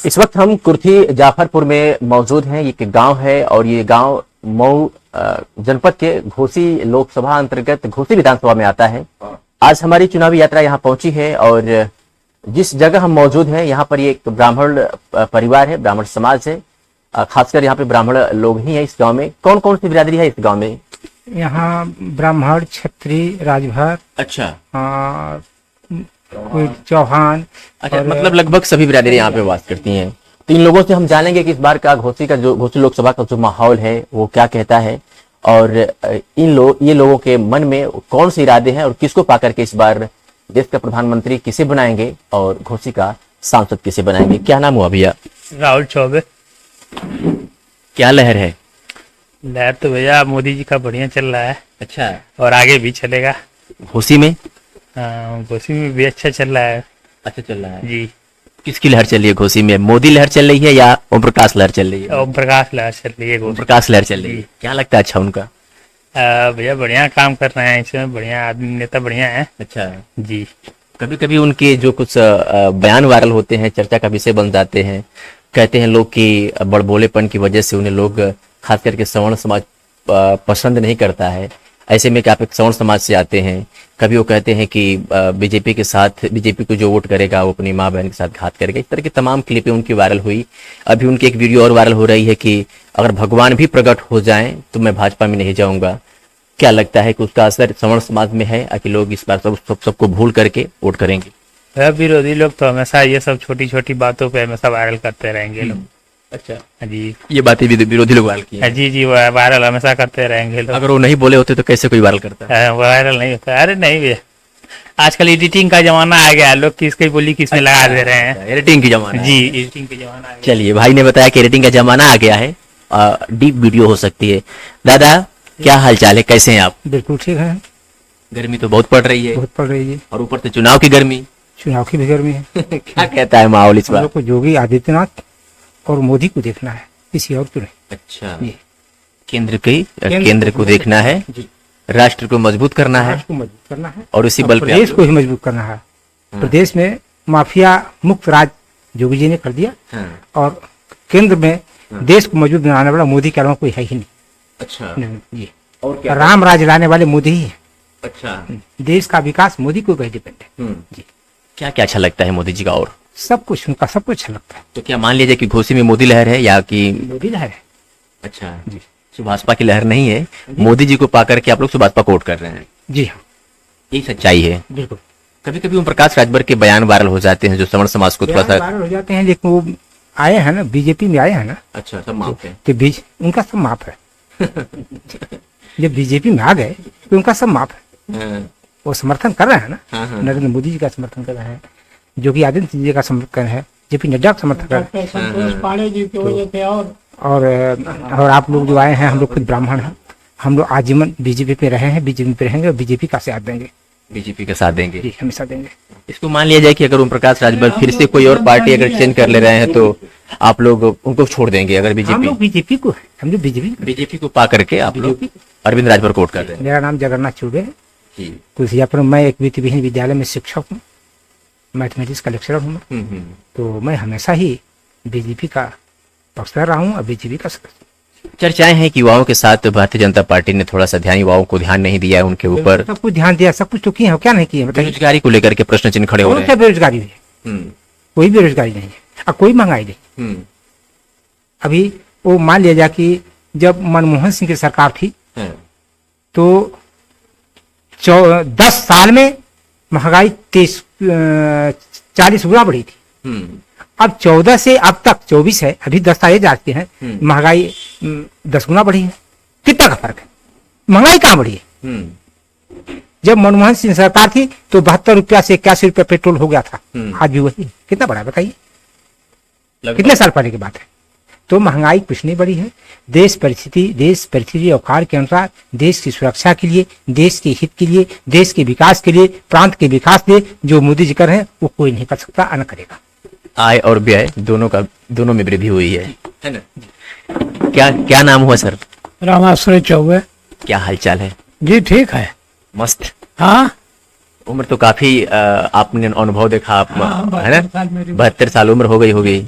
इस वक्त हम कुर्थी जाफरपुर में मौजूद हैं। ये एक गांव है और ये गांव मऊ जनपद के घोसी लोकसभा अंतर्गत घोसी विधानसभा में आता है। आज हमारी चुनावी यात्रा यहाँ पहुंची है और जिस जगह हम मौजूद हैं यहाँ पर ये एक ब्राह्मण परिवार है, ब्राह्मण समाज है। खासकर यहाँ पे ब्राह्मण लोग ही हैं इस गांव में। कौन कौन सी बिरादरी है इस गांव में? यहाँ ब्राह्मण, क्षत्रिय, राजभर, अच्छा, कोई चौहान। अच्छा, मतलब लगभग सभी बिरादरी यहाँ पे वास करती हैं। तो इन लोगों से हम जानेंगे कि इस बार का घोसी लोकसभा का जो माहौल है वो क्या कहता है और ये लोगों के मन में कौन से इरादे हैं और किसको पाकर के इस बार देश का प्रधानमंत्री किसे बनाएंगे और घोसी का सांसद किसे बनाएंगे। क्या नाम हुआ भैया? राहुल चौबे। क्या लहर है? लहर तो भैया मोदी जी का बढ़िया चल रहा है। अच्छा, और आगे भी चलेगा। घोसी में? घोसी में भी अच्छा चल रहा है। अच्छा चल रहा है जी। किसकी लहर चल रही है घोसी में? मोदी लहर चल रही है या ओम प्रकाश लहर चल रही है? ओम प्रकाश लहर चल रही है। ओम प्रकाश लहर चल रही है। क्या लगता है अच्छा उनका? भैया बढ़िया काम कर रहे हैं, इसमें बढ़िया आदमी, नेता बढ़िया है। अच्छा जी। कभी कभी उनके जो कुछ बयान वायरल होते हैं, चर्चा का विषय बन जाते हैं। कहते हैं लोग कि बड़बोलेपन की वजह से उन्हें लोग खास करके सवर्ण समाज पसंद नहीं करता है। ऐसे में क्या आप एक सवर्ण समाज से आते हैं, कभी वो कहते हैं कि बीजेपी के साथ, बीजेपी को जो वोट करेगा वो अपनी माँ बहन के साथ घात करेगा। इस तरह की तमाम क्लिपें उनकी वायरल हुई। अभी उनकी एक वीडियो और वायरल हो रही है कि अगर भगवान भी प्रकट हो जाएं तो मैं भाजपा में नहीं जाऊंगा। क्या लगता है कि उसका असर सवर्ण समाज में है कि लोग इस बार सबको भूल करके वोट करेंगे? भैया विरोधी लोग तो हमेशा ये सब छोटी छोटी बातों पे हमेशा वायरल करते रहेंगे लोग। अच्छा जी, ये बातें भी विरोधी लोग वायरल की हैं। जी वायरल हमेशा करते रहेंगे लोग। अगर वो नहीं बोले होते तो कैसे कोई वायरल करता है? वायरल नहीं होता। अरे नहीं भैया, आजकल एडिटिंग का जमाना आ गया है। लोग किसकी बोली किसमें लगा दे रहे हैं। एडिटिंग की जमाना जी, है। एडिटिंग का जमाना आ गया। चलिए, भाई ने बताया कि एडिटिंग का जमाना आ गया है, डीप वीडियो हो सकती है। दादा क्या हालचाल है, कैसे हैं आप? बिल्कुल ठीक है। गर्मी तो बहुत पड़ रही है बहुत पड़ रही है, और ऊपर से चुनाव की गर्मी। चुनाव की भी गर्मी है। क्या कहता है माहौल इस हम बार? लोग को योगी आदित्यनाथ और मोदी को देखना है, किसी और को नहीं। अच्छा, जी। केंद्र को देखना है, जी। राष्ट्र को मजबूत करना है राष्ट्र को मजबूत करना है और उसी और बल पे प्रदेश आप को ही मजबूत करना है। प्रदेश में माफिया मुक्त राज योगी जी ने कर दिया हाँ। और केंद्र में देश को मजबूत बनाने वाला मोदी के अलावा कोई है ही नहीं। अच्छा, जी। और क्या? राम राज लाने वाले मोदी ही है। अच्छा, देश का विकास मोदी को ही डिपेंड है। जी। क्या क्या अच्छा लगता है मोदी जी का? और सब कुछ उनका, सब कुछ अच्छा लगता है। तो क्या मान लीजिए कि घोसी में मोदी लहर है या कि? मोदी लहर है। अच्छा जी, सुभाषपा की लहर नहीं है, मोदी जी को पाकर के आप लोग सुभाषपा को वोट कर रहे हैं। जी हाँ, यही सच्चाई है। बिल्कुल। कभी कभी ओम प्रकाश राजभर के बयान वायरल हो जाते हैं जो सवर्ण समाज को थोड़ा सा। वायरल हो जाते हैं, लेकिन वो आए हैं ना, बीजेपी में आए हैं ना, अच्छा, सब माफ है। तो बीज उनका सब माफ है। जब बीजेपी में आ गए तो उनका सब माफ है। हाँ, वो समर्थन कर रहे हैं ना, हाँ। नरेंद्र मोदी जी का समर्थन कर रहे हैं, योगी आदित्यनाथ जी का समर्थन कर रहे हैं, जेपी नड्डा का समर्थन कर रहे हैं। संतोष पांडे जी की वजह से और आप लोग जो आए हैं, हम लोग खुद ब्राह्मण हैं, हम लोग आजीवन बीजेपी पे रहे हैं, बीजेपी पे रहेंगे और बीजेपी का साथ देंगे। बीजेपी का साथ देंगे। जी, हमेशा देंगे। इसको मान लिया जाए कि अगर ओम प्रकाश राजभर फिर से कोई और पार्टी अगर चेंज कर ले रहे हैं तो आप लोग उनको छोड़ देंगे? अगर हम बीजेपी लोग बीजेपी को, हम लोग बीजेपी को पा करके आप लोग अरविंद राजभर को वोट कर रहे हैं? मेरा नाम जगन्नाथ चौबे है। जी। कुलसियापुर, मैं एक वित्तविहीन विद्यालय में शिक्षक हूँ, मैथमेटिक्स का लेक्चरर हूँ मैं। तो मैं हमेशा ही बीजेपी का पक्षधर रहा हूँ और बीजेपी का सदस्य। चर्चाएं हैं कि युवाओं के साथ भारतीय जनता पार्टी ने थोड़ा सा ध्यान, युवाओं को ध्यान नहीं दिया है उनके ऊपर। सब कुछ ध्यान दिया, सब कुछ तो किए हैं, क्या नहीं किए बताइए। बेरोजगारी को लेकर के प्रश्न चिन्ह खड़े हो और रहे क्या हैं। बेरोजगारी है? कोई बेरोजगारी नहीं है और कोई महंगाई नहीं। अभी वो मान लिया जाए कि जब मनमोहन सिंह की सरकार थी तो 10 साल में महंगाई 40 गुना बढ़ी थी। अब 14 से अब तक 24 है, अभी दस्तावेज आते हैं, महंगाई 10 गुना बढ़ी है। कितना का फर्क है? महंगाई कहाँ बढ़ी है? जब मनमोहन सिंह सरकार थी तो 72 रुपया से 81 रुपया पेट्रोल हो गया था, आज भी वही है। कितना बढ़ा बताइए? कितने साल पहले की बात है? तो महंगाई कुछ नहीं बढ़ी है। देश परिस्थिति और कार्य के अनुसार देश की सुरक्षा के लिए, देश के हित के लिए, देश के विकास के लिए, प्रांत के विकास के लिए जो मोदी जी कर रहे हैं वो कोई नहीं कर सकता, न करेगा। आय और व्यय दोनों में वृद्धि हुई है ना? क्या नाम हुआ सर? रामाश्रय चौबे। क्या हालचाल है? जी ठीक है। मस्त। हाँ, उम्र तो काफी आपने अनुभव देखा आप, है ना? 72 साल उम्र हो गई होगी।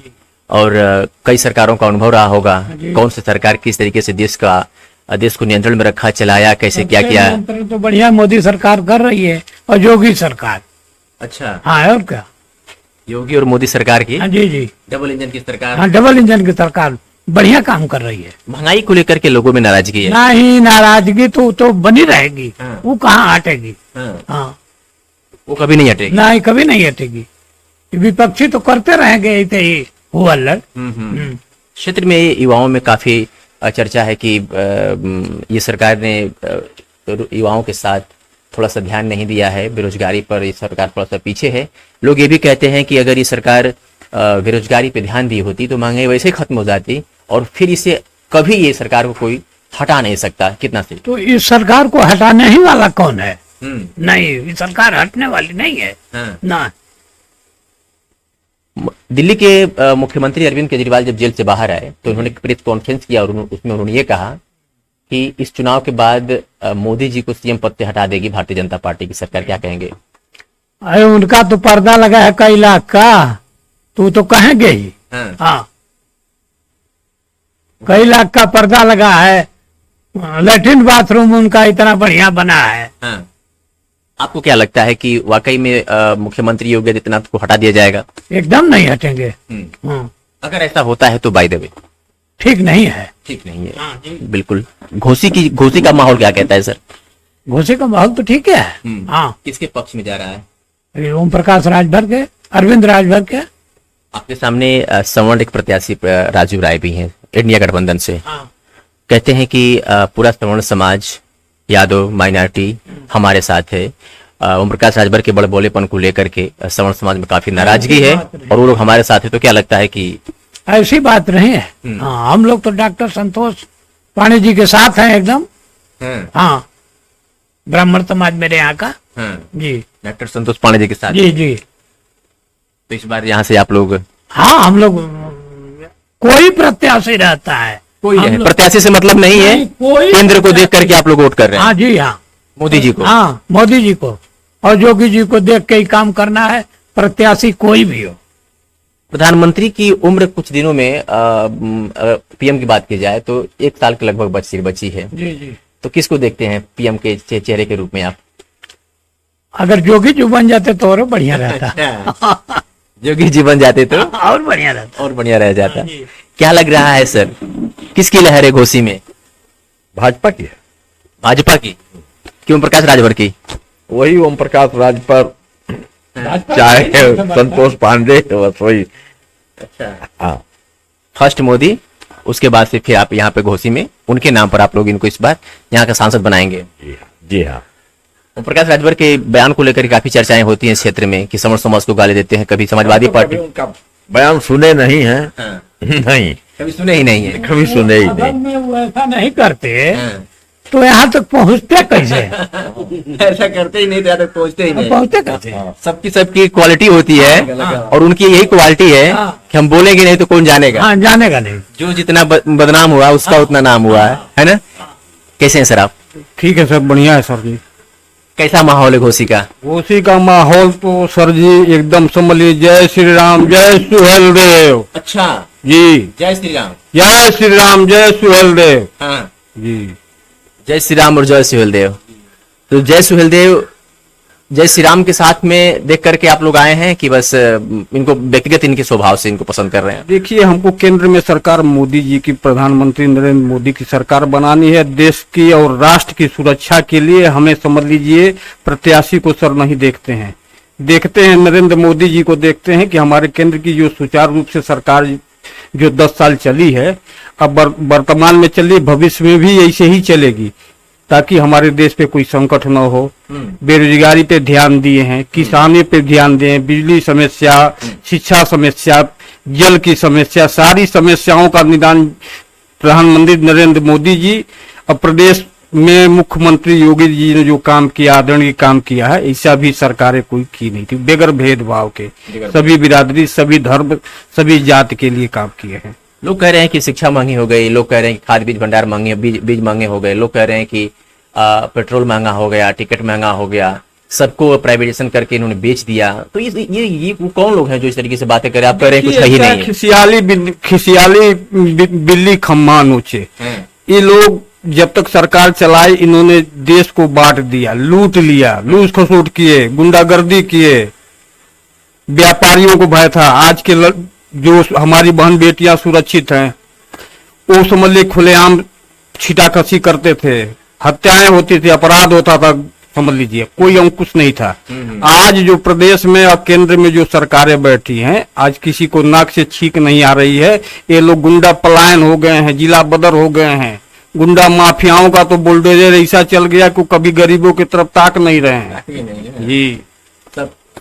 और कई सरकारों का अनुभव रहा होगा, जी। कौन सी सरकार किस तरीके से देश को नियंत्रण में रखा, चलाया, कैसे क्या किया? नियंत्रण तो बढ़िया मोदी सरकार कर रही है और योगी सरकार। अच्छा, हाँ और क्या। योगी और मोदी सरकार की हाँ जी जी। डबल इंजन की सरकार। हाँ डबल इंजन की सरकार बढ़िया काम कर रही है। महंगाई को लेकर के लोगों में नाराजगी है। नहीं नाराजगी तो बनी रहेगी। हाँ। वो कहाँ हटेगी। हाँ, हाँ वो कभी नहीं हटेगी। नहीं कभी नहीं हटेगी। विपक्षी तो करते रहेंगे ऐसे ही वो अल्लड़। क्षेत्र में युवाओं में काफी चर्चा है कि ये सरकार ने युवाओं के साथ थोड़ा सा ध्यान नहीं दिया है, बेरोजगारी पर ये सरकार थोड़ा सा पीछे है। लोग ये भी कहते हैं कि अगर ये सरकार बेरोजगारी पे ध्यान दी होती तो महंगाई वैसे ही खत्म हो जाती और फिर इसे कभी ये सरकार को कोई हटा नहीं सकता। कितना सही? तो इस सरकार को हटाने ही वाला कौन है? नहीं ये सरकार हटने वाली नहीं है। ना दिल्ली के मुख्यमंत्री अरविंद केजरीवाल जब जेल से बाहर आए तो उन्होंने प्रेस कॉन्फ्रेंस किया और उसमें उन्होंने ये कहा कि इस चुनाव के बाद मोदी जी को सीएम पद से हटा देगी भारतीय जनता पार्टी की सरकार। क्या कहेंगे? अरे उनका तो पर्दा लगा है कई लाख का, तो कहेंगे ही। हाँ कई लाख का पर्दा लगा है, लैट्रिन बाथरूम उनका इतना बढ़िया बना है। आपको क्या लगता है कि वाकई में मुख्यमंत्री योगी आदित्यनाथ को हटा दिया जाएगा? एकदम नहीं हटेंगे। हाँ, अगर ऐसा होता है तो बाय द वे ठीक नहीं है। ठीक नहीं है। बिल्कुल। घोसी का माहौल क्या कहता है सर? घोषे का माहौल तो ठीक है। हाँ किसके पक्ष में जा रहा है? ये ओम प्रकाश राजभर के, अरविंद राजभर के। आपके सामने सवर्ण एक प्रत्याशी राजू राय भी हैं इंडिया गठबंधन से। कहते हैं कि पूरा सवर्ण समाज, यादव माइनॉरिटी हमारे साथ है। ओम प्रकाश राजभर के बड़बोलेपन को लेकर के सवर्ण समाज में काफी नाराजगी है और वो लोग हमारे साथ है। तो क्या लगता है कि ऐसी बात नहीं है। हाँ हम लोग तो डॉक्टर संतोष पांडे जी के साथ हैं एकदम। हाँ ब्राह्मण समाज मेरे यहाँ का। जी डॉक्टर संतोष पांडे जी के साथ? जी जी। तो इस बार यहाँ से आप लोग? हाँ हम लोग कोई प्रत्याशी रहता है, कोई है प्रत्याशी से मतलब नहीं है, कोई केंद्र को देख करके आप लोग वोट कर रहे हैं? हाँ जी हाँ मोदी जी को? हाँ मोदी जी को और योगी जी को देख के ही काम करना है, प्रत्याशी कोई भी हो। प्रधानमंत्री की उम्र कुछ दिनों में पीएम की बात की जाए तो 1 साल के लगभग बची है। जी जी। तो किसको देखते हैं पीएम के चेहरे के रूप में आप? अगर योगी जी बन जाते तो और बढ़िया रहता। योगी जी बन जाते तो और बढ़िया रहता। और बढ़िया रह जाता। क्या लग रहा है सर, किसकी लहर है घोसी में? भाजपा की है। भाजपा की कि ओम प्रकाश राजभर की? वही ओम प्रकाश राजभर चाहे संतोष पांडे, बस वही। हाँ फर्स्ट मोदी, उसके बाद से फिर आप यहाँ पे घोसी में उनके नाम पर आप लोग इनको इस बार यहाँ का सांसद बनाएंगे? जी हाँ। ओम प्रकाश राजभर के बयान को लेकर काफी चर्चाएं होती हैं इस क्षेत्र में कि सवर्ण समाज को गाली देते हैं, कभी समाजवादी पार्टी। उनका बयान सुने नहीं है। नहीं कभी सुने ही नहीं है। कभी सुने ही अगर नहीं। में वो ऐसा नहीं करते तो यहाँ तक पहुँचते कैसे? ऐसा करते ही नहीं तो यहाँ तक पहुँचते ही नहीं। पहुँचते कैसे? सबकी क्वालिटी होती है और उनकी यही क्वालिटी है कि हम बोलेंगे नहीं तो कौन जानेगा। हाँ जानेगा नहीं। जो जितना बदनाम हुआ उसका उतना नाम हुआ है ना? कैसे हैं सर आप? ठीक है सर, बढ़िया है सर जी। कैसा माहौल है घोसी का? घोसी का माहौल तो सर जी एकदम समझ लीजिए, जय श्री राम जय सुहेल देव। अच्छा जी जय श्री राम। जय श्री राम जय सुहेल देव। हाँ जी जय श्री राम और जय सुहेल देव। तो जय सुहेल देव जय श्री राम के साथ में देख करके आप लोग आए हैं कि बस इनको व्यक्तिगत इनके स्वभाव से इनको पसंद कर रहे हैं? देखिए, हमको केंद्र में सरकार मोदी जी की, प्रधानमंत्री नरेंद्र मोदी की सरकार बनानी है। देश की और राष्ट्र की सुरक्षा के लिए हमें समझ लीजिए प्रत्याशी को सर नहीं देखते हैं, देखते हैं नरेंद्र मोदी जी को देखते हैं कि हमारे केंद्र की जो सुचारू रूप से सरकार जो 10 साल चली है, अब वर्तमान में चली, भविष्य में भी ऐसे ही चलेगी, ताकि हमारे देश पे कोई संकट न हो। बेरोजगारी पे ध्यान दिए हैं, किसानी पे ध्यान दिए हैं, बिजली समस्या, शिक्षा समस्या, जल की समस्या, सारी समस्याओं का निदान प्रधानमंत्री नरेंद्र मोदी जी और प्रदेश में मुख्यमंत्री योगी जी ने जो काम किया, आदरणीय काम किया है, ऐसा भी सरकारें कोई की नहीं थी। बेगर भेदभाव के सभी बिरादरी, सभी धर्म, सभी जाति के लिए काम किए हैं। लोग कह रहे हैं कि शिक्षा महंगी हो गई, लोग कह रहे हैं कि खाद बीज भंडार महंगे, बीज महंगे हो गए, लोग कह रहे हैं कि पेट्रोल महंगा हो गया, टिकट महंगा हो गया, सबको प्राइवेटाइजेशन करके इन्होंने बेच दिया, तो ये वो कौन लोग हैं जो इस तरीके से बातें कर रहे हैं? आप कह रहे हैं कुछ है ही नहीं है। खिसियाली बिल्ली खम्मा नोचे। ये लोग जब तक सरकार चलाई इन्होंने देश को बांट दिया, लूट लिया, लूट खसोट किए, गुंडागर्दी किए, व्यापारियों को भय था। आज के जो हमारी बहन बेटियां सुरक्षित हैं वो समझ ले खुलेआम छीटाकशी करते थे, हत्याएं होती थी, अपराध होता था, समझ लीजिए कोई अंकुश नहीं था। आज जो प्रदेश में और केंद्र में जो सरकारें बैठी हैं, आज किसी को नाक से छींक नहीं आ रही है। ये लोग गुंडा पलायन हो गए हैं, जिला बदर हो गए हैं। गुंडा माफियाओं का तो बुलडोजर ऐसा चल गया कि कभी गरीबों की तरफ ताक नहीं रहे हैं जी।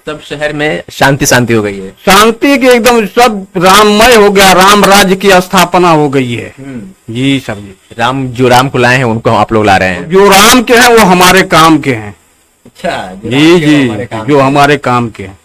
सब शहर में शांति हो गई है, शांति की एकदम सब राममय हो गया, राम राज्य की स्थापना हो गई है जी सर जी। राम को लाए हैं उनको आप लोग ला रहे हैं, जो राम के हैं वो हमारे काम के हैं। अच्छा जी जी, जो हमारे काम के हैं।